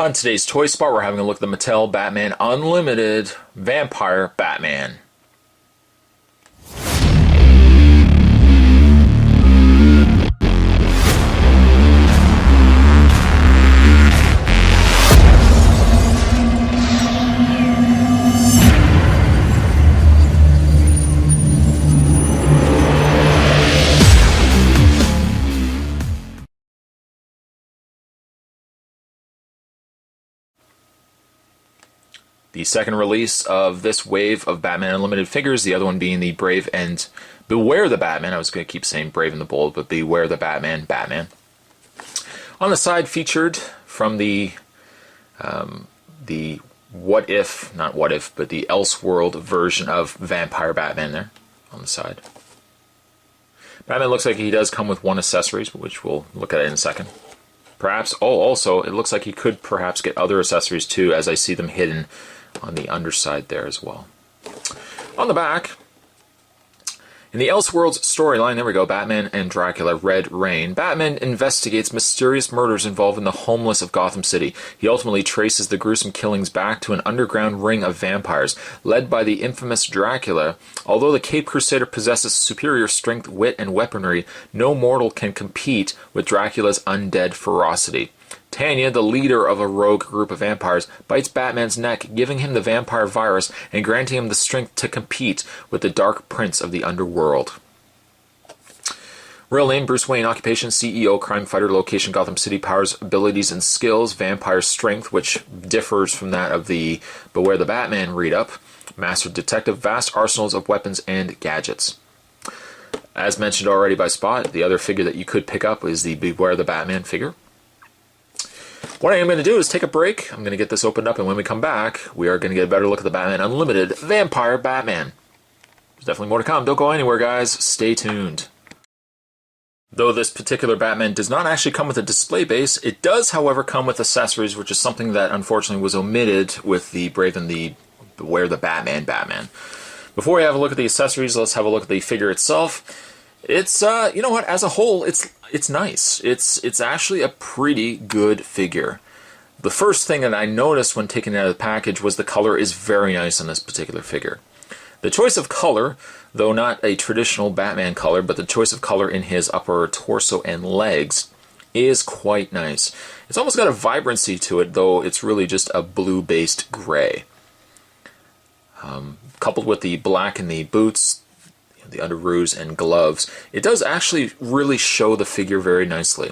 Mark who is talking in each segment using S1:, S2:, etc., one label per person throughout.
S1: On today's Toy Spot, we're having a look at the Mattel Batman Unlimited Vampire Batman. The second release of this wave of Batman Unlimited figures, the other one being the Brave and Beware the Batman. I was going to keep saying Brave and the Bold, but Beware the Batman, Batman. On the side, featured from the what if, not what if, but the Elseworld version of Vampire Batman there on the side. Batman looks like he does come with one accessories, which we'll look at in a second. Perhaps, also, it looks like he could perhaps get other accessories too, as I see them hidden on the underside there as well. On the back, in the Elseworlds storyline, there we go, Batman and Dracula, Red Rain. Batman investigates mysterious murders involving the homeless of Gotham City. He ultimately traces the gruesome killings back to an underground ring of vampires, led by the infamous Dracula. Although the Caped Crusader possesses superior strength, wit, and weaponry, no mortal can compete with Dracula's undead ferocity. Tanya, the leader of a rogue group of vampires, bites Batman's neck, giving him the vampire virus and granting him the strength to compete with the Dark Prince of the Underworld. Real name, Bruce Wayne. Occupation, CEO, crime fighter. Location, Gotham City. Powers, abilities, and skills. Vampire strength, which differs from that of the Beware the Batman read-up. Master detective. Vast arsenals of weapons and gadgets. As mentioned already by Spot, the other figure that you could pick up is the Beware the Batman figure. What I am going to do is take a break. I'm going to get this opened up, and when we come back, we are going to get a better look at the Batman Unlimited Vampire Batman. There's definitely more to come. Don't go anywhere, guys. Stay tuned. Though this particular Batman does not actually come with a display base, it does, however, come with accessories, which is something that unfortunately was omitted with the Brave and the Beware the Batman Batman. Before we have a look at the accessories, let's have a look at the figure itself. It's, you know what, as a whole, it's nice. It's actually a pretty good figure. The first thing that I noticed when taking it out of the package was the color is very nice on this particular figure. The choice of color, though not a traditional Batman color, but the choice of color in his upper torso and legs is quite nice. It's almost got a vibrancy to it, though it's really just a blue-based gray. Coupled with the black in the boots, the underoos and gloves, it does actually really show the figure very nicely.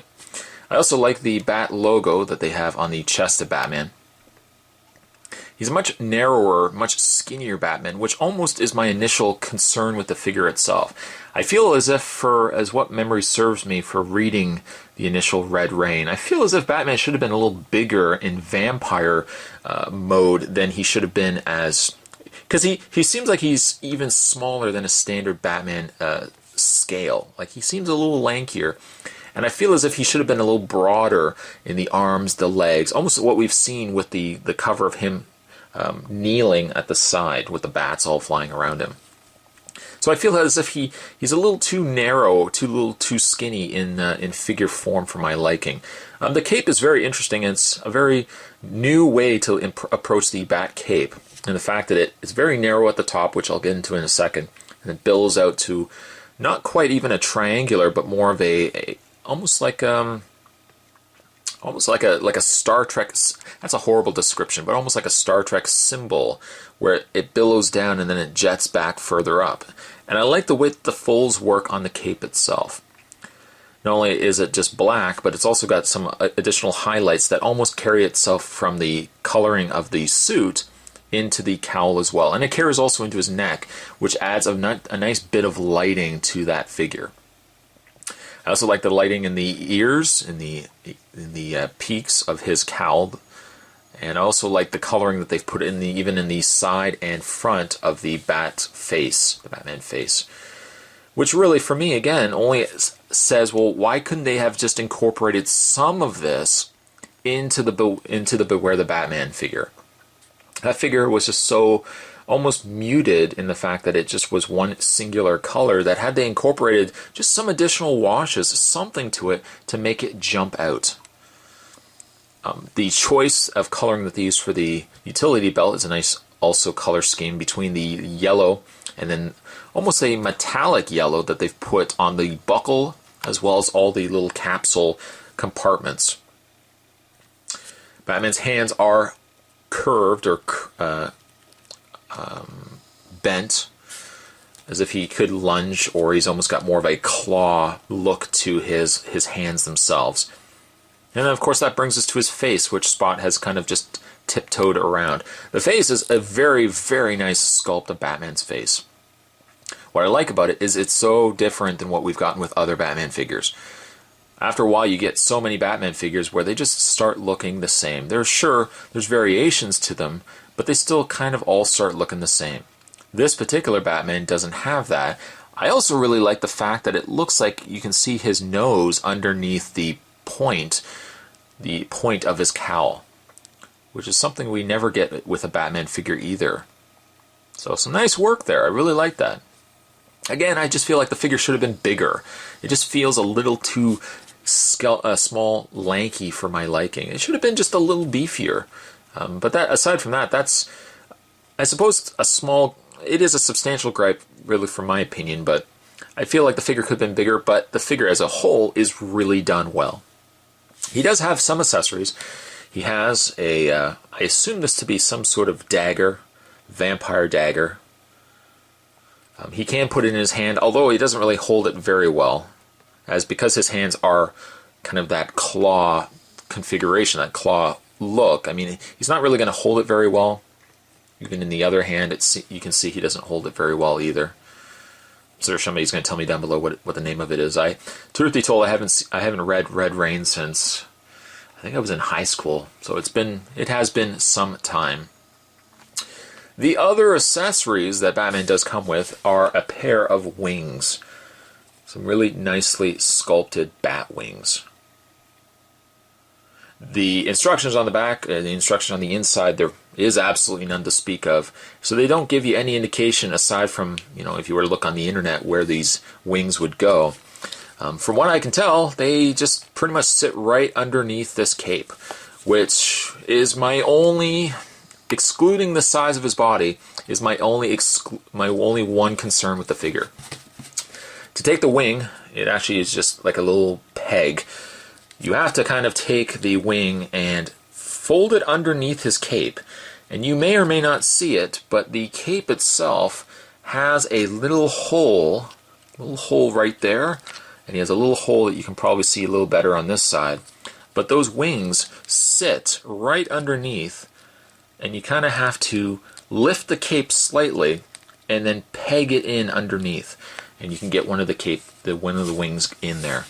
S1: I also like the Bat logo that they have on the chest of Batman. He's a much narrower, much skinnier Batman, which almost is my initial concern with the figure itself. I feel as if, as what memory serves me for reading the initial Red Rain, I feel as if Batman should have been a little bigger in vampire mode than he should have been as... Because he seems like he's even smaller than a standard Batman scale. Like, he seems a little lankier. And I feel as if he should have been a little broader in the arms, the legs. Almost what we've seen with the cover of him kneeling at the side with the bats all flying around him. So I feel as if he's a little too narrow, a little too skinny in figure form for my liking. The cape is very interesting. It's a very new way to approach the Bat cape. And the fact that it is very narrow at the top, which I'll get into in a second, and it billows out to not quite even a triangular, but more of almost like a Star Trek. That's a horrible description, but almost like a Star Trek symbol, where it billows down and then it jets back further up. And I like the way the folds work on the cape itself. Not only is it just black, but it's also got some additional highlights that almost carry itself from the coloring of the suit into the cowl as well. And it carries also into his neck, which adds a nice bit of lighting to that figure. I also like the lighting in the ears, in the peaks of his cowl. And I also like the coloring that they've put in even in the side and front of the Bat face, the Batman face. Which really, for me, again, only says, well, why couldn't they have just incorporated some of this into the Beware the Batman figure? That figure was just so almost muted in the fact that it just was one singular color, that had they incorporated just some additional washes, something to it to make it jump out. The choice of coloring that they use for the utility belt is a nice also color scheme between the yellow and then almost a metallic yellow that they've put on the buckle as well as all the little capsule compartments. Batman's hands are curved or bent as if he could lunge, or he's almost got more of a claw look to his hands themselves. And then, of course, that brings us to his face, which Spot has kind of just tiptoed around. The face is a very, very nice sculpt of Batman's face. What I like about it is it's so different than what we've gotten with other Batman figures. After a while, you get so many Batman figures where they just start looking the same. There's variations to them, but they still kind of all start looking the same. This particular Batman doesn't have that. I also really like the fact that it looks like you can see his nose underneath the point of his cowl, which is something we never get with a Batman figure either. So some nice work there. I really like that. Again, I just feel like the figure should have been bigger. It just feels a little too small, lanky for my liking. It should have been just a little beefier. But that, aside from that, that's, I suppose, it is a substantial gripe, really, from my opinion, but I feel like the figure could have been bigger, but the figure as a whole is really done well. He does have some accessories. He has I assume this to be some sort of dagger, vampire dagger. He can put it in his hand, although he doesn't really hold it very well, as because his hands are kind of that claw configuration, that claw look. I mean, he's not really going to hold it very well. Even in the other hand, you can see he doesn't hold it very well either. So somebody's going to tell me down below what the name of it is. Truth be told, I haven't read Red Rain since I think I was in high school, so it has been some time. The other accessories that Batman does come with are a pair of wings. Some really nicely sculpted bat wings. The instructions on the back, the instructions on the inside, there is absolutely none to speak of. So they don't give you any indication aside from, if you were to look on the internet where these wings would go. From what I can tell, they just pretty much sit right underneath this cape, which is my only, excluding the size of his body, is my only one concern with the figure. To take the wing, it actually is just like a little peg. You have to kind of take the wing and fold it underneath his cape. And you may or may not see it, but the cape itself has a little hole right there. And he has a little hole that you can probably see a little better on this side. But those wings sit right underneath, and you kind of have to lift the cape slightly and then peg it in underneath. And you can get one of the wings in there.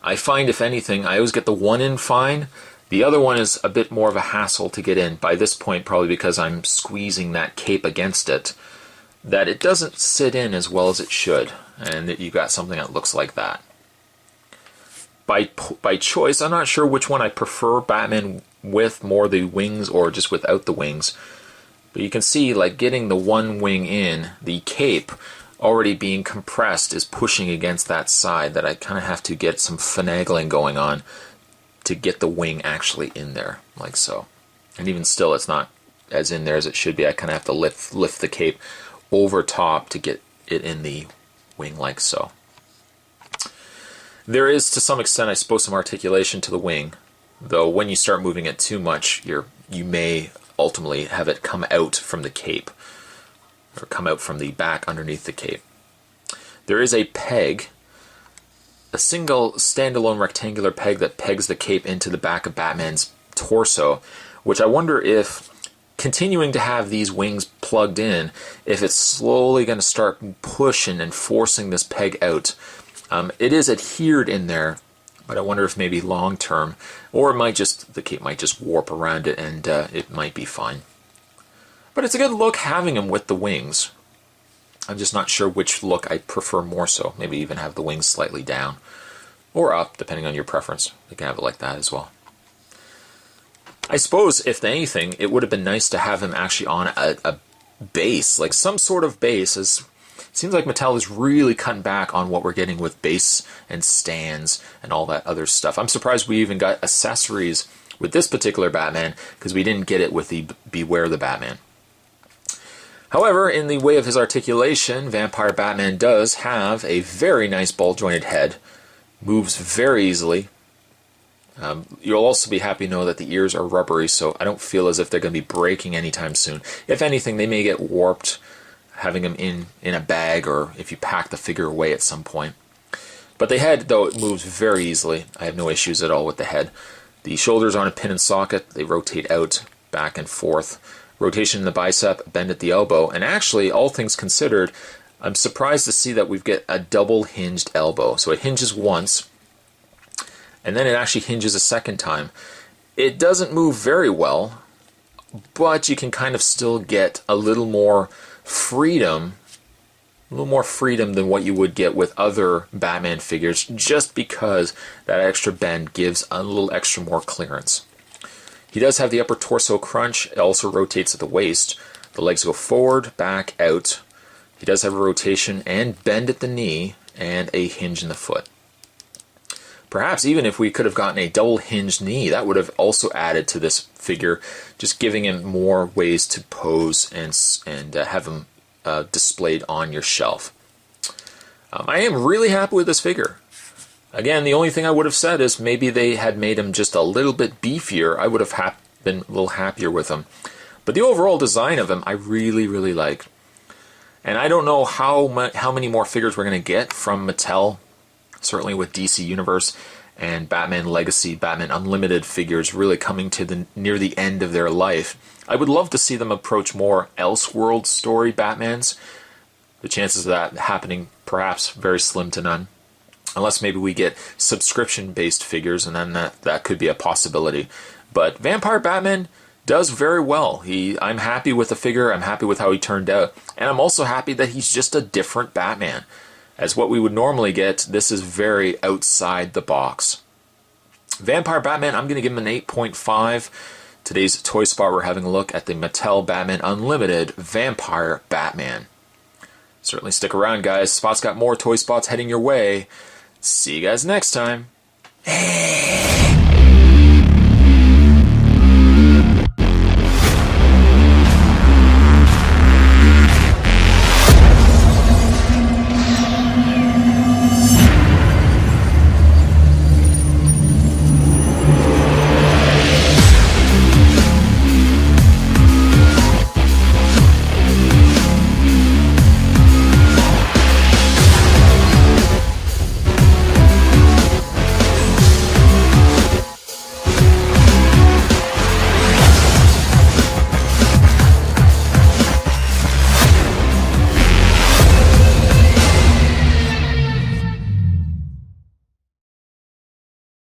S1: I find, if anything, I always get the one in fine. The other one is a bit more of a hassle to get in. By this point, probably because I'm squeezing that cape against it, that it doesn't sit in as well as it should. And that you got something that looks like that. By choice, I'm not sure which one I prefer Batman with, more the wings or just without the wings. But you can see, like, getting the one wing in, the cape already being compressed is pushing against that side, that I kind of have to get some finagling going on to get the wing actually in there, like so. And even still, it's not as in there as it should be. I kind of have to lift the cape over top to get it in the wing, like so. There is, to some extent, I suppose, some articulation to the wing, though when you start moving it too much, you may ultimately have it come out from the cape, or come out from the back underneath the cape. There is a peg, a single standalone rectangular peg that pegs the cape into the back of Batman's torso, which I wonder if, continuing to have these wings plugged in, if it's slowly going to start pushing and forcing this peg out. It is adhered in there, but I wonder if maybe long term, or the cape might just warp around it and it might be fine. But it's a good look having him with the wings. I'm just not sure which look I prefer more so. Maybe even have the wings slightly down. Or up, depending on your preference. You can have it like that as well. I suppose, if anything, it would have been nice to have him actually on a base. Like some sort of base. As seems like Mattel is really cutting back on what we're getting with base and stands and all that other stuff. I'm surprised we even got accessories with this particular Batman, because we didn't get it with the Beware the Batman. However, in the way of his articulation, Vampire Batman does have a very nice ball-jointed head, moves very easily. You'll also be happy to know that the ears are rubbery, so I don't feel as if they're going to be breaking anytime soon. If anything, they may get warped having them in a bag, or if you pack the figure away at some point. But the head, though, it moves very easily. I have no issues at all with the head. The shoulders are on a pin and socket. They rotate out, back and forth. Rotation in the bicep, bend at the elbow. And actually, all things considered, I'm surprised to see that we've got a double hinged elbow. So it hinges once, and then it actually hinges a second time. It doesn't move very well, but you can kind of still get a little more freedom than what you would get with other Batman figures, just because that extra bend gives a little extra more clearance. He does have the upper torso crunch. It also rotates at the waist. The legs go forward, back, out. He does have a rotation and bend at the knee and a hinge in the foot. Perhaps even if we could have gotten a double hinged knee, that would have also added to this figure, just giving him more ways to pose and have him displayed on your shelf. I am really happy with this figure. Again, the only thing I would have said is maybe they had made him just a little bit beefier. I would have been a little happier with him. But the overall design of him, I really, really like. And I don't know how many more figures we're going to get from Mattel, certainly with DC Universe and Batman Legacy, Batman Unlimited figures really coming to near the end of their life. I would love to see them approach more Elseworld story Batmans. The chances of that happening, perhaps, very slim to none. Unless maybe we get subscription-based figures, and then that could be a possibility. But Vampire Batman does very well. I'm happy with the figure. I'm happy with how he turned out. And I'm also happy that he's just a different Batman. As what we would normally get, this is very outside the box. Vampire Batman, I'm going to give him an 8.5. Today's Toy Spot, we're having a look at the Mattel Batman Unlimited Vampire Batman. Certainly stick around, guys. Spot's got more Toy Spots heading your way. See you guys next time.